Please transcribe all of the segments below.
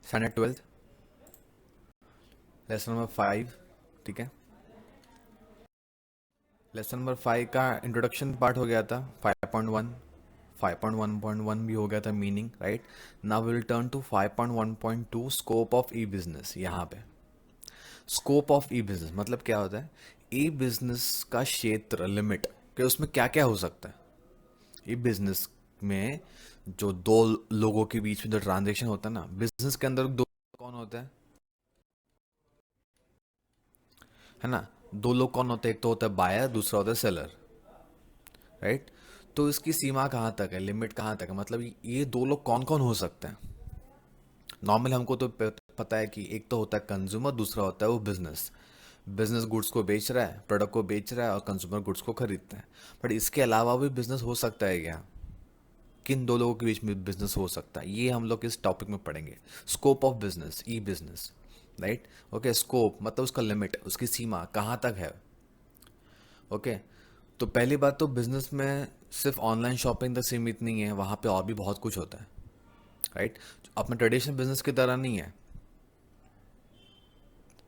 Standard 12th lesson number 5। ठीक है, lesson number 5 का इंट्रोडक्शन पार्ट हो गया था 5.1। 5.1.1 भी हो गया था meaning, right. Now will turn to 5.1.2 scope of e business. यहाँ पे स्कोप ऑफ ई बिजनेस मतलब क्या होता है? ई बिजनेस का क्षेत्र, लिमिट, कि उसमें क्या क्या हो सकता है। ई बिजनेस में जो दो लोगों के बीच में जो ट्रांजेक्शन होता है ना, बिजनेस के अंदर दो कौन होता है ना? दो लोग कौन होते हैं? एक तो होता है बायर, दूसरा होता है सेलर, राइट। तो इसकी सीमा कहाँ तक है, लिमिट कहाँ तक है, मतलब ये दो लोग कौन कौन हो सकते हैं? नॉर्मल हमको तो पता है कि एक तो होता है कंज्यूमर, दूसरा होता है वो बिजनेस। बिजनेस गुड्स को बेच रहा है, प्रोडक्ट को बेच रहा है, और कंज्यूमर गुड्स को खरीदता है। बट इसके अलावा भी बिजनेस हो सकता है क्या? किन दो लोगों के बीच में बिजनेस हो सकता है, ये हम लोग इस टॉपिक में पढ़ेंगे। Scope of business, E business, right. Okay, scope मतलब उसका लिमिट, उसकी सीमा कहाँ तक है। ओके, तो पहली बात तो बिजनेस में सिर्फ ऑनलाइन शॉपिंग तक सीमित नहीं है, वहाँ पे और भी बहुत कुछ होता है, राइट। अपने ट्रेडिशनल बिजनेस की तरह नहीं है।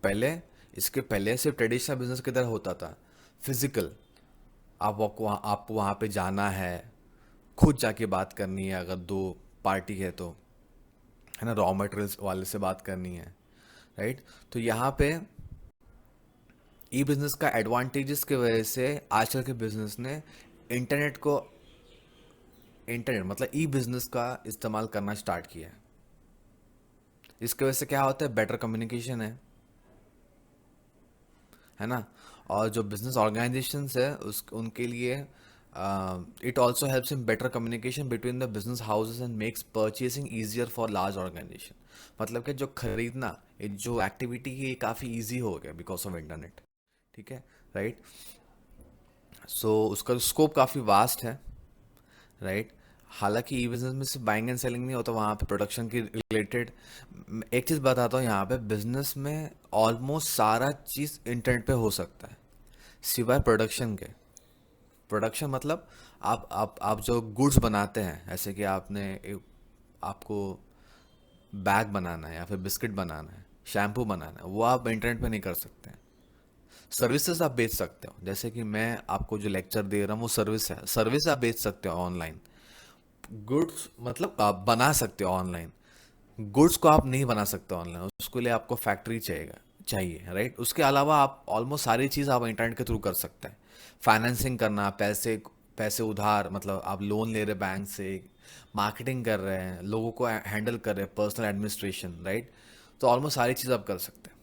पहले, इसके पहले सिर्फ ट्रेडिशनल बिजनेस की तरह होता था, फिजिकल। आपको वहाँ पे जाना है, खुद जाके बात करनी है, अगर दो पार्टी है तो, है ना, रॉ मटेरियल्स वाले से बात करनी है, राइट। तो यहाँ पे ई बिजनेस का एडवांटेजेस की वजह से आजकल के बिजनेस ने इंटरनेट को, इंटरनेट मतलब ई बिजनेस का इस्तेमाल करना स्टार्ट किया है। इसकी वजह से क्या होता है? बेटर कम्युनिकेशन है ना। और जो बिजनेस ऑर्गेनाइजेशंस है उस उनके लिए it also helps in better communication between the business houses and makes purchasing easier for large organization. मतलब कि जो खरीदना, ये जो एक्टिविटी है, ये काफ़ी ईजी हो गया बिकॉज ऑफ इंटरनेट। ठीक है, राइट। सो उसका स्कोप काफ़ी वास्ट है, राइट। हालांकि ई बिजनेस में सिर्फ बाइंग एंड सेलिंग नहीं होता, वहाँ पे प्रोडक्शन की रिलेटेड। एक चीज़ बताता हूँ, यहाँ पे बिजनेस में ऑलमोस्ट सारा चीज़ इंटरनेट पे हो सकता है, सिवाय प्रोडक्शन के। प्रोडक्शन मतलब आप जो गुड्स बनाते हैं, ऐसे कि आपको बैग बनाना है, या फिर बिस्किट बनाना है, शैम्पू बनाना है, वो आप इंटरनेट पे नहीं कर सकते हैं। सर्विसेज आप बेच सकते हो, जैसे कि मैं आपको जो लेक्चर दे रहा हूँ वो सर्विस है, सर्विस आप बेच सकते हो ऑनलाइन। गुड्स मतलब आप बना सकते हो ऑनलाइन, गुड्स को आप नहीं बना सकते ऑनलाइन, उसके लिए आपको फैक्ट्री चाहिए, राइट। उसके अलावा आप ऑलमोस्ट सारी चीज़ आप इंटरनेट के थ्रू कर सकते हैं। फाइनेंसिंग करना, पैसे पैसे उधार, मतलब आप लोन ले रहे बैंक से, मार्केटिंग कर रहे हैं, लोगों को हैंडल कर रहे हैं, पर्सनल एडमिनिस्ट्रेशन, राइट। तो ऑलमोस्ट सारी चीज़ आप कर सकते हैं।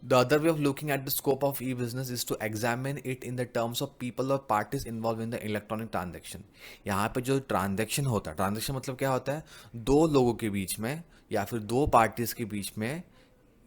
The other way of looking at the scope of e-business is to examine it in the terms of people or parties involved in the electronic transaction। यहाँ पे जो ट्रांजेक्शन होता है, ट्रांजेक्शन मतलब क्या होता है? दो लोगों के बीच में या फिर दो पार्टीज के बीच में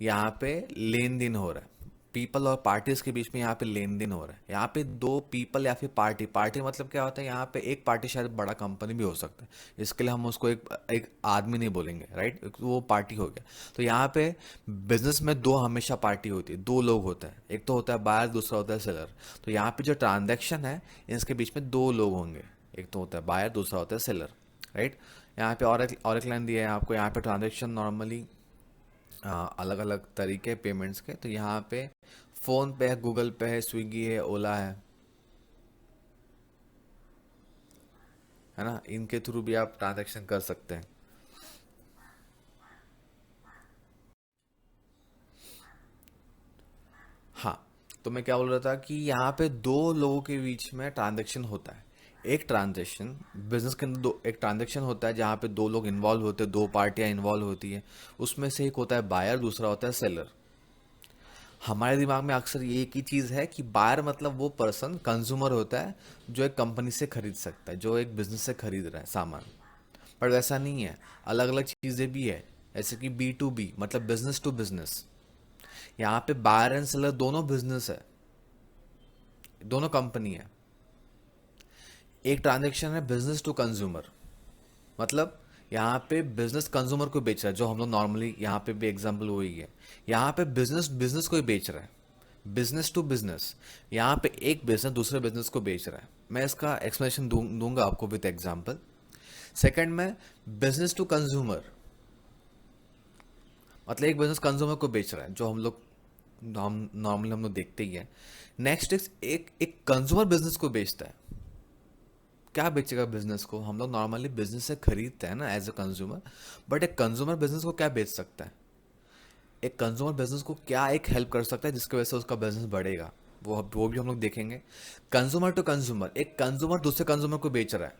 यहाँ पे लेन देन हो रहा है। पीपल और पार्टीज के बीच में यहाँ पे लेन देन हो रहा है। यहाँ पे दो पीपल या फिर पार्टी, पार्टी मतलब क्या होता है? यहाँ पे एक पार्टी शायद बड़ा कंपनी भी हो सकता है, इसके लिए हम उसको एक एक आदमी नहीं बोलेंगे, राइट, वो पार्टी हो गया। तो यहाँ पे बिजनेस में दो हमेशा पार्टी होती है, दो लोग होते हैं, एक तो होता है बायर, दूसरा होता है सेलर। तो यहाँ पे जो ट्रांजेक्शन है, इसके बीच में दो लोग होंगे, एक तो होता है बायर, दूसरा होता है सेलर, राइट। यहाँ पे और एक लाइन दिया है आपको, यहाँ पे ट्रांजेक्शन नॉर्मली अलग अलग तरीके पेमेंट्स के। तो यहाँ पे फोन पे है, गूगल पे है, स्विगी है, ओला है ना, इनके थ्रू भी आप ट्रांजैक्शन कर सकते हैं। हाँ, तो मैं क्या बोल रहा था कि यहाँ पे दो लोगों के बीच में ट्रांजैक्शन होता है। एक ट्रांजैक्शन बिजनेस के अंदर, दो एक ट्रांजैक्शन होता है जहाँ पे दो लोग इन्वॉल्व होते हैं, दो पार्टियाँ इन्वॉल्व होती है। उसमें से एक होता है बायर, दूसरा होता है सेलर। हमारे दिमाग में अक्सर ये एक ही चीज़ है कि बायर मतलब वो पर्सन, कंज्यूमर होता है, जो एक कंपनी से खरीद सकता है, जो एक बिजनेस से खरीद रहा है सामान। पर वैसा नहीं है, अलग अलग चीज़ें भी है। जैसे कि B2B मतलब बिजनेस टू बिजनेस, यहाँ पे बायर एंड सेलर दोनों बिजनेस है, दोनों कंपनी है। एक ट्रांजेक्शन है बिजनेस टू कंज्यूमर, मतलब यहाँ पे बिजनेस कंज्यूमर को बेच रहा है, जो हम लोग नॉर्मली यहाँ पे भी एग्जांपल वही है। यहाँ पे बिजनेस बिजनेस को ही बेच रहा है, बिजनेस टू बिजनेस। यहाँ पे एक बिजनेस दूसरे बिजनेस को बेच रहा है। मैं इसका एक्सप्लेनेशन दूंगा आपको विद एग्जांपल। सेकंड में बिजनेस टू कंज्यूमर, मतलब एक बिजनेस कंज्यूमर को बेच रहा है, जो हम नॉर्मली हम लोग देखते ही हैं। नेक्स्ट एक एक कंज्यूमर बिजनेस को बेचता है। क्या बेचेगा बिजनेस को? हम लोग नॉर्मली बिजनेस से खरीदते हैं ना एज अ कंज्यूमर, बट एक कंज्यूमर बिजनेस को क्या बेच सकता है? एक कंज्यूमर बिजनेस को क्या एक हेल्प कर सकता है जिसकी वजह से उसका बिजनेस बढ़ेगा? वो भी हम लोग देखेंगे। कंज्यूमर टू कंज्यूमर, एक कंज्यूमर दूसरे कंज्यूमर को बेच रहा है,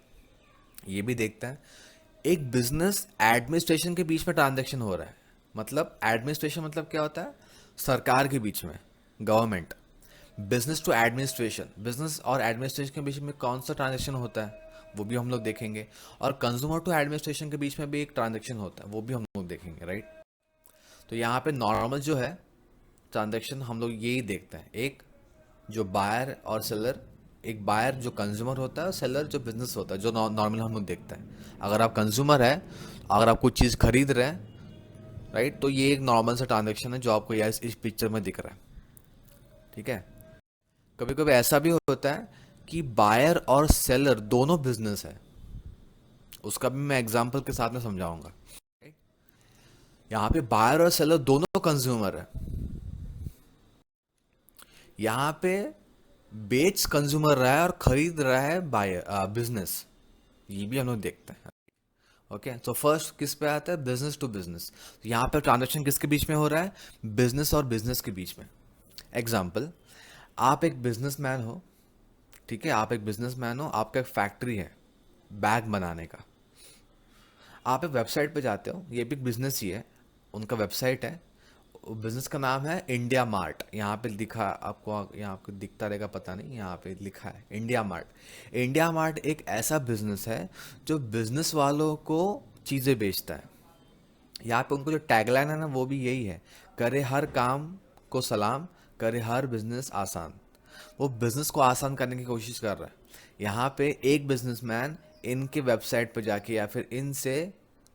ये भी देखता है। एक बिजनेस एडमिनिस्ट्रेशन के बीच में ट्रांजैक्शन हो रहा है। मतलब एडमिनिस्ट्रेशन मतलब क्या होता है? सरकार के बीच में, government. Business to administration, business और एडमिनिस्ट्रेशन के बीच में कौन सा ट्रांजैक्शन होता है, वो भी हम लोग देखेंगे। और कंज्यूमर टू एडमिनिस्ट्रेशन के बीच में भी एक ट्रांजैक्शन होता है, वो भी हम लोग देखेंगे, राइट? तो यहाँ पे नॉर्मल जो है ट्रांजैक्शन हम लोग यही देखते हैं। एक जो बायर और सेलर, एक बायर जो कंज्यूमर होता है और सेलर जो बिजनेस होता है, जो नॉर्मल हम लोग देखते हैं। अगर आप कंज्यूमर है, अगर आप कुछ चीज़ खरीद रहे हैं, राइट, तो ये एक नॉर्मल सा ट्रांजैक्शन है जो आपको यह इस पिक्चर में दिख रहा है। ठीक है। कभी कभी ऐसा भी होता है कि बायर और सेलर दोनों बिजनेस है, उसका भी मैं एग्जांपल के साथ में समझाऊंगा। यहाँ पे बायर और सेलर दोनों कंज्यूमर है। यहाँ पे बेच कंज्यूमर रहा है और खरीद रहा है बायर बिजनेस, ये भी हम लोग देखते हैं। ओके, तो फर्स्ट किस पे आता है? Business to business. यहाँ पे ट्रांजेक्शन किसके बीच में हो रहा है? बिजनेस और बिजनेस के बीच में। एग्जाम्पल, आप एक बिजनेसमैन हो, ठीक है, आप एक बिजनेसमैन हो, आपका एक फैक्ट्री है बैग बनाने का। आप एक वेबसाइट पे जाते हो, ये भी एक बिजनेस ही है, उनका वेबसाइट है, बिजनेस का नाम है इंडिया मार्ट। यहाँ पे लिखा आपको, यहाँ आपको दिखता रहेगा, पता नहीं, यहाँ पे लिखा है इंडिया मार्ट। इंडिया मार्ट एक ऐसा बिजनेस है जो बिजनेस वालों को चीज़ें बेचता है। यहाँ पे उनको जो टैगलाइन है ना, वो भी यही है, करे हर काम को सलाम, करे हर बिजनेस आसान। वो बिजनेस को आसान करने की कोशिश कर रहा है। यहाँ पे एक बिजनेसमैन इनके वेबसाइट पर जाके या फिर इनसे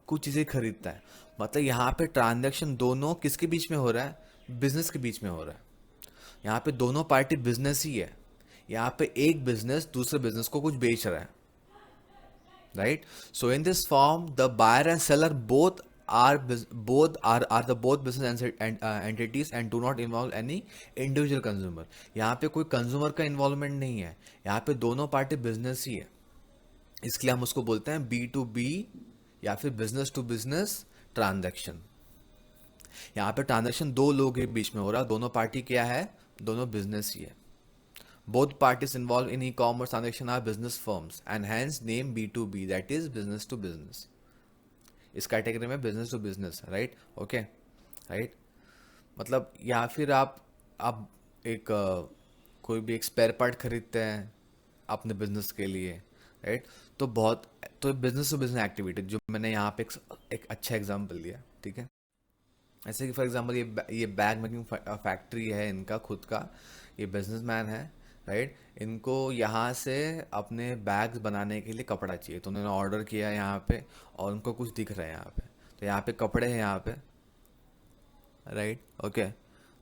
कुछ चीज़ें खरीदता है। मतलब यहाँ पे ट्रांजैक्शन दोनों किसके बीच में हो रहा है? बिजनेस के बीच में हो रहा है। यहाँ पे दोनों पार्टी बिजनेस ही है। यहाँ पे एक बिजनेस दूसरे बिजनेस को कुछ बेच रहा है, right? So in this form, the buyer and seller both are the both business entities and do not involve any individual consumer. यहाँ पे कोई कंज्यूमर का इन्वॉल्वमेंट नहीं है, यहाँ पे दोनों पार्टी बिजनेस ही है। इसलिए हम उसको बोलते हैं बी टू बी या फिर बिजनेस टू बिजनेस ट्रांजैक्शन। यहाँ पे ट्रांजैक्शन दो लोग के बीच में हो रहा है, दोनों पार्टी क्या है? दोनों बिजनेस ही है। Both parties involved in e-commerce transaction are business firms and hence name B2B, that is business to business. इस कैटेगरी में business to business, right? Okay, right. मतलब या फिर आप एक कोई भी एक स्पेयर पार्ट खरीदते हैं अपने बिजनेस के लिए, राइट? तो बहुत, तो बिजनेस टू बिजनेस एक्टिविटी जो मैंने यहाँ पे एक अच्छा एग्जांपल दिया, ठीक है। ऐसे कि फॉर एग्जांपल ये बैग मेकिंग फैक्ट्री है इनका खुद का, ये बिजनेसमैन है, राइट? इनको यहाँ से अपने बैग्स बनाने के लिए कपड़ा चाहिए, तो उन्होंने ऑर्डर किया यहाँ पे और उनको कुछ दिख रहा है यहाँ पे, तो यहाँ पे कपड़े हैं यहाँ पे, राइट? ओके,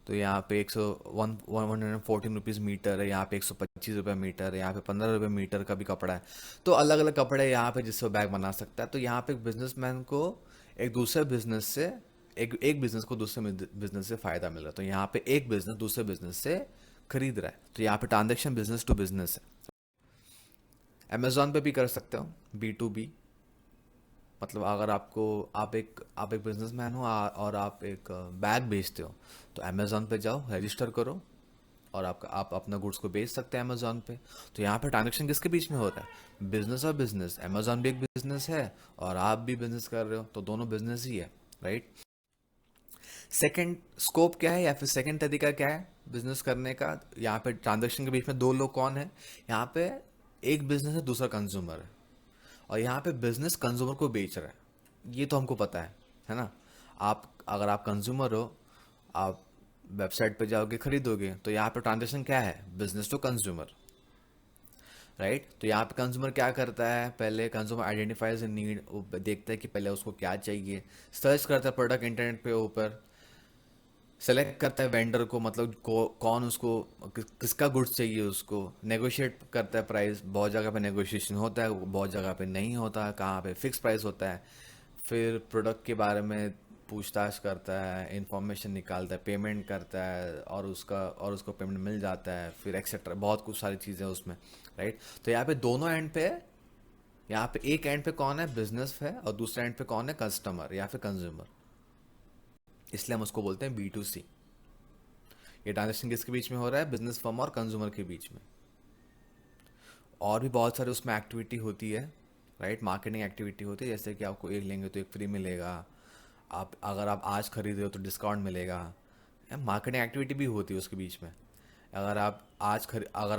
तो यहाँ पे 114 रुपीज़ मीटर है, यहाँ पे 125 रुपये मीटर है, यहाँ पे 15 रुपये मीटर का भी कपड़ा है। तो अलग अलग कपड़े यहाँ पे जिससे बैग बना सकता है। तो यहाँ पे बिजनेसमैन को एक दूसरे बिजनेस से एक बिजनेस को दूसरे बिजनेस से फायदा मिल रहा है। तो यहाँ पे एक बिजनेस दूसरे बिजनेस से खरीद रहा है, तो यहाँ पे ट्रांजेक्शन बिजनेस टू बिजनेस है। अमेजोन पे भी कर सकते हो बी टू बी। मतलब अगर आप एक बिजनेसमैन हो और आप एक बैग बेचते हो, तो अमेजोन पे जाओ, रजिस्टर करो और आप अपना गुड्स को बेच सकते हैं अमेजोन पे। तो यहाँ पे ट्रांजेक्शन किसके बीच में हो रहा है? बिजनेस और बिजनेस। अमेजोन भी एक बिजनेस है और आप भी बिजनेस कर रहे हो, तो दोनों बिजनेस ही है, राइट? सेकंड स्कोप क्या है या फिर सेकंड तरीका क्या है बिजनेस करने का? यहाँ पे ट्रांजेक्शन के बीच में दो लोग कौन है? यहाँ पे एक बिजनेस है, दूसरा कंज्यूमर है, और यहाँ पे बिजनेस कंज्यूमर को बेच रहा है। ये तो हमको पता है ना? अगर आप कंज्यूमर हो, आप वेबसाइट पे जाओगे, खरीदोगे, तो यहाँ पे ट्रांजेक्शन क्या है? Business to consumer, right? तो यहाँ पे कंज्यूमर क्या करता है? पहले कंज्यूमर आइडेंटिफाइज ए नीड, देखता है कि पहले उसको क्या चाहिए, सर्च करता है प्रोडक्ट इंटरनेट पे ऊपर, सेलेक्ट करता है वेंडर को, मतलब कौन उसको किसका गुड्स चाहिए, उसको नेगोशिएट करता है प्राइस। बहुत जगह पे नेगोशिएशन होता है, बहुत जगह पे नहीं होता है, कहाँ पे फिक्स प्राइस होता है। फिर प्रोडक्ट के बारे में पूछताछ करता है, इंफॉर्मेशन निकालता है, पेमेंट करता है, और उसको पेमेंट मिल जाता है, फिर एक्सेट्रा बहुत कुछ सारी चीज़ें उसमें, राइट। तो यहाँ पे दोनों एंड पे, यहाँ पे एक एंड पे कौन है, बिजनेस है, और दूसरे एंड पे कौन है, कस्टमर या फिर कंज्यूमर। इसलिए हम उसको बोलते हैं B2C। ये ट्रांजेक्शन किसके बीच में हो रहा है, बिजनेस फर्म और कंज्यूमर के बीच में। और भी बहुत सारे उसमें एक्टिविटी होती है, राइट, मार्केटिंग एक्टिविटी होती है, जैसे कि आपको एक लेंगे तो एक फ्री मिलेगा, आप अगर आप आज खरीद रहे हो तो डिस्काउंट मिलेगा। मार्केटिंग एक्टिविटी भी होती है उसके बीच में। अगर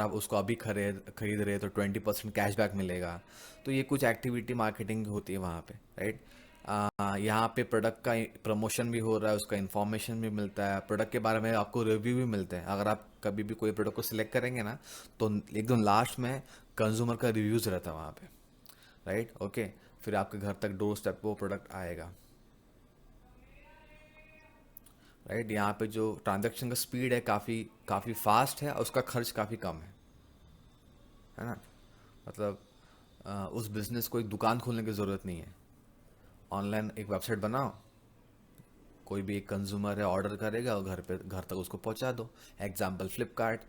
आप उसको अभी खरीद रहे हो तो 20% कैशबैक मिलेगा। तो ये कुछ एक्टिविटी मार्केटिंग होती है वहाँ पे, राइट। यहाँ पे प्रोडक्ट का प्रमोशन भी हो रहा है, उसका इन्फॉर्मेशन भी मिलता है, प्रोडक्ट के बारे में आपको रिव्यू भी मिलते हैं। अगर आप कभी भी कोई प्रोडक्ट को सिलेक्ट करेंगे ना, तो एकदम लास्ट में कंज्यूमर का रिव्यूज़ रहता है वहाँ पे, राइट, ओके। फिर आपके घर तक डोर स्टेप वो प्रोडक्ट आएगा, राइट। यहाँ पे जो ट्रांजैक्शन का स्पीड है काफ़ी काफ़ी फास्ट है, और उसका खर्च काफ़ी कम है ना। मतलब उस बिज़नेस को एक दुकान खोलने की ज़रूरत नहीं है। ऑनलाइन एक वेबसाइट बनाओ, कोई भी एक कंज्यूमर है ऑर्डर करेगा और घर तक उसको पहुंचा दो। एग्जाम्पल फ्लिपकार्ट।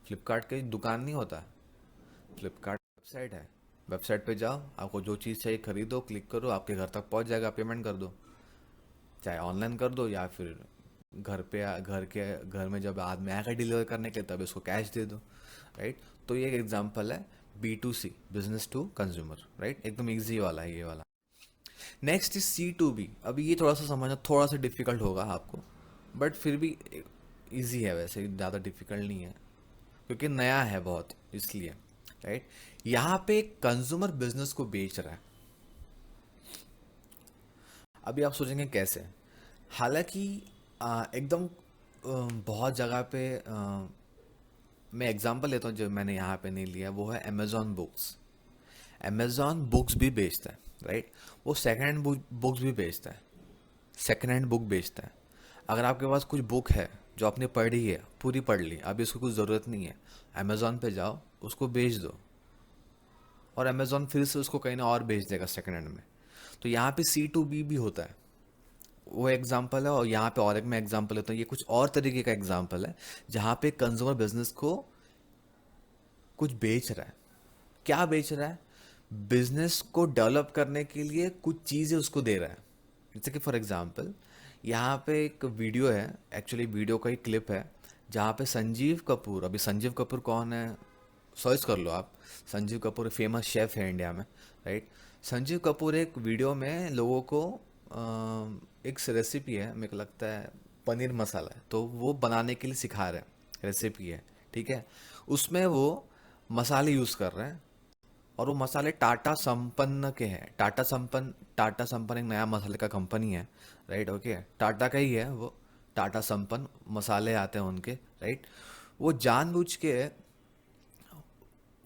फ्लिपकार्ट कहीं दुकान नहीं होता, फ्लिपकार्ट वेबसाइट है। वेबसाइट पे जाओ, आपको जो चीज़ चाहिए खरीदो, क्लिक करो, आपके घर तक पहुंच जाएगा, पेमेंट कर दो। चाहे ऑनलाइन कर दो या फिर घर में जब आदमी आएगा डिलीवर करने के लिए तब उसको कैश दे दो, राइट। तो ये एक एग्जांपल है B2C, business to consumer, right. एकदम इजी वाला है ये वाला। Next is C2B। अभी ये थोड़ा सा समझना थोड़ा सा डिफिकल्ट होगा आपको, बट फिर भी इजी है, वैसे ज़्यादा डिफिकल्ट नहीं है क्योंकि नया है बहुत, इसलिए, राइट। यहाँ पे कंज्यूमर बिजनेस को बेच रहा है। अभी आप सोचेंगे कैसे। हालांकि एकदम बहुत जगह पे मैं एग्जांपल लेता हूँ जो मैंने यहाँ पे नहीं लिया, वो है अमेजॉन बुक्स। अमेजॉन बुक्स भी बेचता है, राइट। वो सेकेंड हैंड बुक्स भी बेचता है, सेकेंड हैंड बुक बेचता है। अगर आपके पास कुछ बुक है जो आपने पढ़ी है, पूरी पढ़ ली, अभी उसको कुछ ज़रूरत नहीं है, अमेजॉन पे जाओ, उसको बेच दो, और अमेजॉन फिर से उसको कहीं ना और बेच देगा सेकेंड हैंड में। तो यहाँ पे C2B भी होता है, वो एग्जाम्पल है। और यहाँ पे और एक मैं एग्जाम्पल लेता हूँ, ये कुछ और तरीके का एग्जाम्पल है जहाँ पे कंज्यूमर बिजनेस को कुछ बेच रहा है। क्या बेच रहा है, बिजनेस को डेवलप करने के लिए कुछ चीज़ें उसको दे रहा है। जैसे कि फॉर एग्जांपल यहाँ पे एक वीडियो है, एक्चुअली वीडियो का ही क्लिप है, जहाँ पे संजीव कपूर, अभी संजीव कपूर कौन है सर्च कर लो आप। संजीव कपूर फेमस शेफ है इंडिया में, राइट। संजीव कपूर एक वीडियो में लोगों को एक रेसिपी है, मेरे को लगता है पनीर मसाला है, तो वो बनाने के लिए सिखा रहे हैं, रेसिपी है, ठीक है। उसमें वो मसाले यूज़ कर रहे हैं, और वो मसाले टाटा संपन्न के हैं। टाटा संपन्न एक नया मसाले का कंपनी है, राइट, ओके। टाटा का ही है वो, टाटा संपन्न मसाले आते हैं उनके, राइट। वो जानबूझ के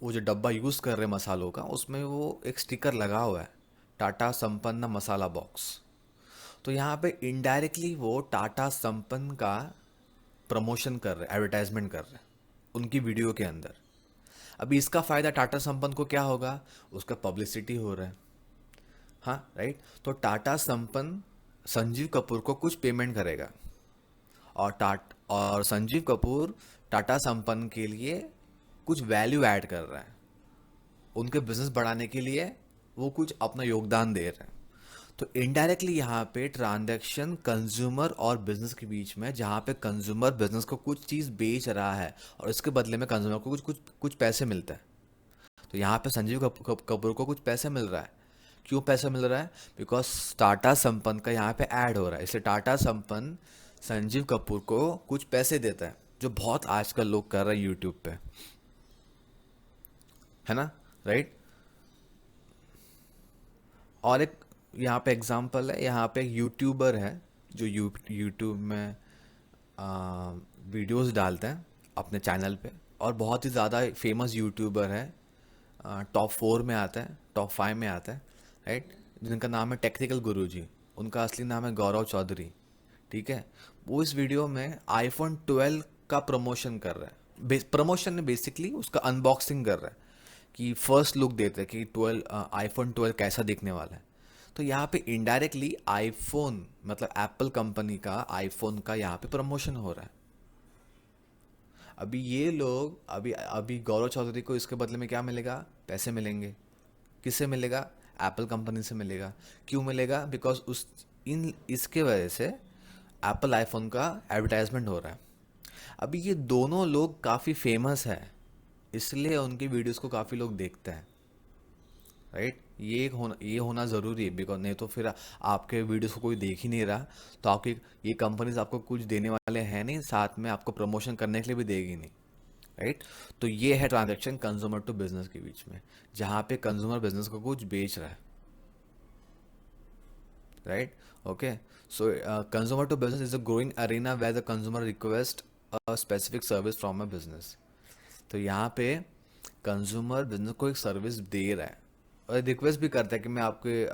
वो जो डब्बा यूज़ कर रहे हैं मसालों का, उसमें वो एक स्टिकर लगा हुआ है, टाटा संपन्न मसाला बॉक्स। तो यहाँ पे इनडायरेक्टली वो टाटा संपन्न का प्रमोशन कर रहे हैं, एडवर्टाइजमेंट कर रहे हैं उनकी वीडियो के अंदर। अभी इसका फ़ायदा टाटा संपन्न को क्या होगा, उसका पब्लिसिटी हो रहा है, हाँ, राइट। तो टाटा संपन्न संजीव कपूर को कुछ पेमेंट करेगा, और संजीव कपूर टाटा संपन्न के लिए कुछ वैल्यू ऐड कर रहा है, उनके बिजनेस बढ़ाने के लिए वो कुछ अपना योगदान दे रहे हैं। तो इनडायरेक्टली यहाँ पे ट्रांजैक्शन कंज्यूमर और बिजनेस के बीच में, जहाँ पे कंज्यूमर बिजनेस को कुछ चीज़ बेच रहा है और इसके बदले में कंज्यूमर को कुछ कुछ कुछ पैसे मिलते हैं। तो यहाँ पे संजीव कपूर को कुछ पैसे मिल रहा है। क्यों पैसा मिल रहा है, बिकॉज टाटा संपन्न का यहाँ पे ऐड हो रहा है, इसलिए टाटा संपन्न संजीव कपूर को कुछ पैसे देता है, जो बहुत आजकल लोग कर रहे हैं यूट्यूब पे, है ना, राइट। और एक यहाँ पे एग्जांपल है, यहाँ पे एक यूट्यूबर है जो यूट्यूब में वीडियोस डालते हैं अपने चैनल पे, और बहुत ही ज़्यादा फेमस यूट्यूबर है, टॉप 4 में आता है, टॉप 5 में आता है, राइट। जिनका नाम है टेक्निकल गुरुजी, उनका असली नाम है गौरव चौधरी, ठीक है। वो इस वीडियो में iPhone 12 का प्रमोशन कर रहा है, प्रमोशन में बेसिकली उसका अनबॉक्सिंग कर रहा है, कि फर्स्ट लुक देते हैं कि iPhone 12 कैसा दिखने वाला है। तो यहाँ पे इनडायरेक्टली आईफोन मतलब एप्पल कंपनी का आईफोन का यहाँ पे प्रमोशन हो रहा है। अभी ये लोग अभी अभी गौरव चौधरी को इसके बदले में क्या मिलेगा? पैसे मिलेंगे। किससे मिलेगा? एप्पल कंपनी से मिलेगा। क्यों मिलेगा? बिकॉज उस इन इसके वजह से एप्पल आईफोन का एडवर्टाइजमेंट हो रहा है। अभी ये दोनों लोग काफ़ी फेमस है, इसलिए उनकी वीडियोस को काफ़ी लोग देखते हैं, राइट? ये होना ज़रूरी है, बिकॉज नहीं तो फिर आपके वीडियोस को कोई देख ही नहीं रहा, तो आपकी ये कंपनीज आपको कुछ देने वाले हैं नहीं, साथ में आपको प्रमोशन करने के लिए भी देगी नहीं, राइट? तो ये है ट्रांजैक्शन कंज्यूमर टू बिजनेस के बीच में, जहाँ पे कंज्यूमर बिजनेस को कुछ बेच रहा है, right? Okay, so consumer to business is a growing arena where the consumer request a specific service from a business. तो यहाँ पे कंज्यूमर बिजनेस को एक सर्विस दे रहा है और रिक्वेस्ट भी करता है कि मैं आपके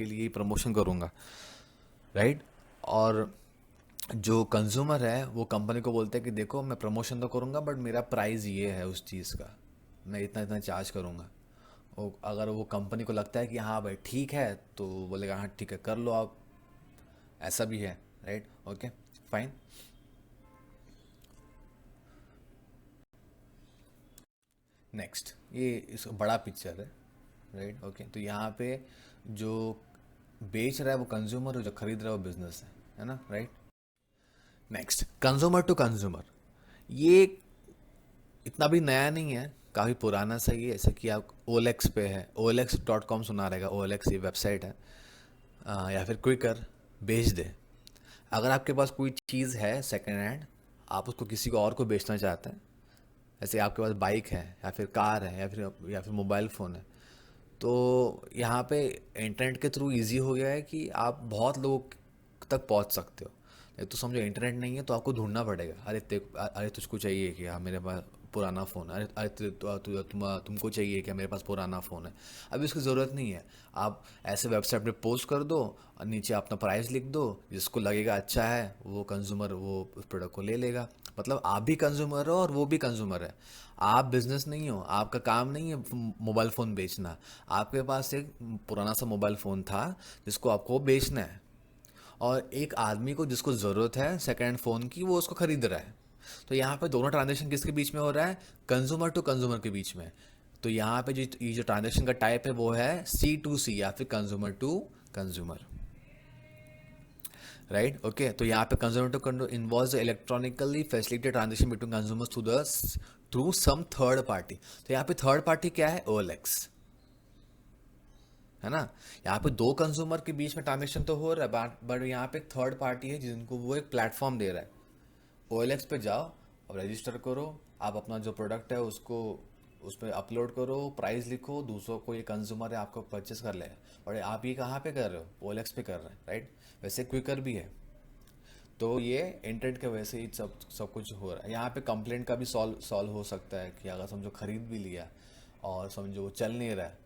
लिए प्रमोशन करूँगा, राइट? और जो कंज्यूमर है वो कंपनी को बोलता है कि देखो मैं प्रमोशन तो करूँगा बट मेरा प्राइस ये है उस चीज़ का, मैं इतना इतना चार्ज करूँगा। अगर वो कंपनी को लगता है कि हाँ भाई ठीक है, तो वो बोलेगा हाँ ठीक है कर लो आप, ऐसा भी है, राइट? Okay, fine. नेक्स्ट, ये इसका बड़ा पिक्चर है, राइट? ओके, तो यहाँ पे जो बेच रहा है वो कंज्यूमर है, जो खरीद रहा है वो बिजनेस है ना, right? Next, consumer to consumer, ये इतना भी नया नहीं है, काफ़ी पुराना सा ही है। जैसे कि आप OLX पे है, OLX.com सुना रहेगा, OLX ये वेबसाइट है, या फिर क्विकर बेच दे। अगर आपके पास कोई चीज़ है सेकेंड हैंड, आप उसको किसी को और को बेचना चाहते हैं, जैसे आपके पास बाइक है या फिर कार है या फिर मोबाइल फ़ोन है, तो यहाँ पे इंटरनेट के थ्रू इजी हो गया है कि आप बहुत लोगों तक पहुँच सकते हो। नहीं तो समझो इंटरनेट नहीं है तो आपको ढूंढना पड़ेगा, अरे तुझको चाहिए कि हाँ मेरे पास पुराना फ़ोन, अरे अरे तुमको चाहिए कि मेरे पास पुराना फ़ोन है। अभी उसकी ज़रूरत नहीं है, आप ऐसे वेबसाइट पे पोस्ट कर दो और नीचे अपना प्राइस लिख दो, जिसको लगेगा अच्छा है वो कंज्यूमर वो उस प्रोडक्ट को ले लेगा। मतलब आप भी कंज्यूमर हो और वो भी कंज्यूमर है। आप बिजनेस नहीं हो, आपका काम नहीं है मोबाइल फ़ोन बेचना, आपके पास एक पुराना सा मोबाइल फ़ोन था जिसको आपको बेचना है, और एक आदमी को जिसको ज़रूरत है सेकेंड हैंड फ़ोन की, वो उसको खरीद रहा है। तो यहाँ पे दोनों ट्रांजेक्शन किसके बीच में हो रहा है? कंज्यूमर टू कंज्यूमर के बीच में। तो यहाँ पे ये जो ट्रांजेक्शन का टाइप है वो है C2C या फिर consumer to consumer, right? Okay, तो यहाँ पे consumer to consumer involves electronically facilitated transaction between consumers through some third party. तो यहाँ पे थर्ड पार्टी क्या है? OLX, है ना? यहाँ पे दो कंज्यूमर के बीच में ट्रांजेक्शन तो हो रहा है, बट यहाँ पे थर्ड पार्टी है जिनको वो एक प्लेटफॉर्म दे रहा है। OLX पे जाओ और रजिस्टर करो, आप अपना जो प्रोडक्ट है उसको उस पर अपलोड करो, प्राइस लिखो, दूसरों को ये कंज्यूमर है आपको परचेस कर ले। और आप ये कहाँ पे कर रहे हो? OLX पे कर रहे हैं, राइट? वैसे क्विकर भी है। तो ये इंटरनेट के वजह से ही सब सब कुछ हो रहा है। यहाँ पे कंप्लेंट का भी सॉल्व हो सकता है कि अगर समझो खरीद भी लिया और समझो वो चल नहीं रहा है,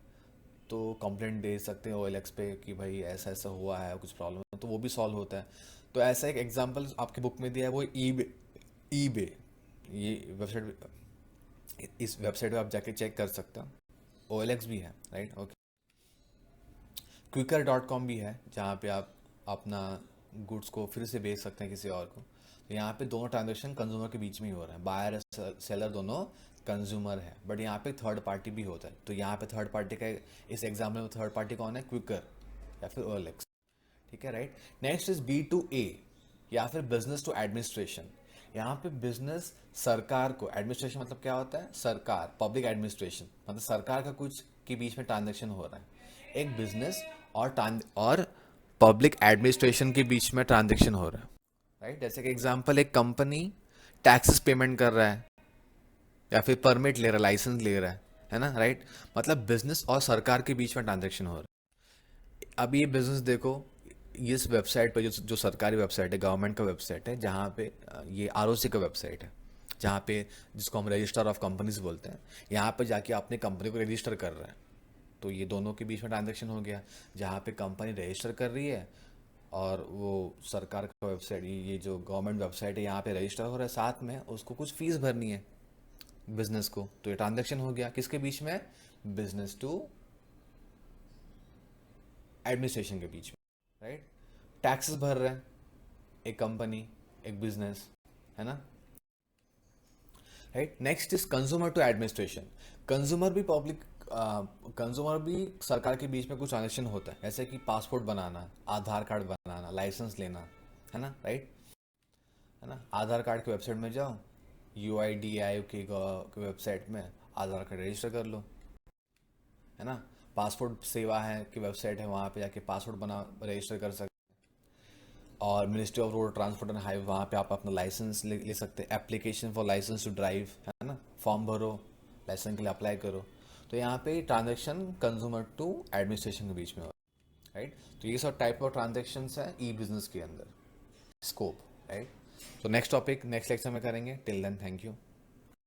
तो कंप्लेंट दे सकते हैं OLX पे कि भाई ऐसा ऐसा हुआ है, कुछ प्रॉब्लम है, तो वो भी सॉल्व होता है। तो ऐसा एक एग्जांपल आपकी बुक में दिया है, वो ईबे, ये वेबसाइट, इस वेबसाइट पे आप जाके चेक कर सकते हो। OLX भी है, राइट? ओके, Quikr.com भी है जहाँ पे आप अपना गुड्स को फिर से बेच सकते हैं किसी और को। तो यहाँ पे दोनों ट्रांजेक्शन कंज्यूमर के बीच में ही हो रहा है, बायर सेलर दोनों कंज्यूमर है, बट यहाँ पे थर्ड पार्टी भी होता है। तो यहाँ पे थर्ड पार्टी का, इस एग्जाम्पल में थर्ड पार्टी कौन है? क्विकर या फिर OLX, ठीक है, राइट? नेक्स्ट इज B2A या फिर बिजनेस टू एडमिनिस्ट्रेशन। यहाँ पे बिजनेस सरकार को, एडमिनिस्ट्रेशन मतलब क्या होता है? सरकार, पब्लिक एडमिनिस्ट्रेशन मतलब सरकार का कुछ के बीच में ट्रांजेक्शन हो रहा है। एक बिजनेस और पब्लिक एडमिनिस्ट्रेशन के बीच में ट्रांजेक्शन हो रहा है, राइट? जैसे कि एग्जांपल, एक कंपनी टैक्सेस पेमेंट कर रहा है या फिर परमिट ले रहा है, लाइसेंस ले रहा है ना, राइट? मतलब बिजनेस और सरकार के बीच में ट्रांजेक्शन हो रहा है। अब ये बिजनेस देखो, इस वेबसाइट पे जो सरकारी वेबसाइट है, गवर्नमेंट का वेबसाइट है, जहाँ पे ये ROC का वेबसाइट है, जहाँ पे जिसको हम रजिस्टर ऑफ कंपनीज बोलते हैं, यहाँ पे जाके अपने कंपनी को रजिस्टर कर रहा है। तो ये दोनों के बीच में ट्रांजेक्शन हो गया, जहाँ पे कंपनी रजिस्टर कर रही है और वो सरकार का वेबसाइट, ये जो गवर्नमेंट वेबसाइट है यहाँ पे रजिस्टर हो रहा है, साथ में उसको कुछ फीस भरनी है बिजनेस को। तो ये ट्रांजेक्शन हो गया किसके बीच में? बिजनेस टू एडमिनिस्ट्रेशन के बीच में, राइट? टैक्सेस भर रहे हैं एक कंपनी, एक बिजनेस, है ना, right? Next is consumer to administration. Consumer भी पब्लिक कंज्यूमर भी सरकार के बीच में कुछ ट्रांजेक्शन होता है, जैसे कि पासपोर्ट बनाना, आधार कार्ड बनाना, लाइसेंस लेना, है ना, राइट? है ना, आधार कार्ड के वेबसाइट में जाओ, UIDAI की वेबसाइट में आधार कार्ड रजिस्टर कर लो, है ना। पासपोर्ट सेवा है कि वेबसाइट है, वहाँ पे जाके पासपोर्ट बना रजिस्टर कर सकते। और ministry of road transport and highway, वहाँ पे आप अपना लाइसेंस ले सकते हैं। Application for license to drive, है ना, फॉर्म भरो, लाइसेंस के लिए अप्लाई करो। तो यहाँ पे ट्रांजेक्शन कंज्यूमर टू एडमिनिस्ट्रेशन के बीच में हो, राइट? तो ये सब टाइप ऑफ ट्रांजेक्शन है ई बिजनेस के अंदर, स्कोप, राइट? तो नेक्स्ट टॉपिक नेक्स्ट लेक्चर में करेंगे। Till then, thank you.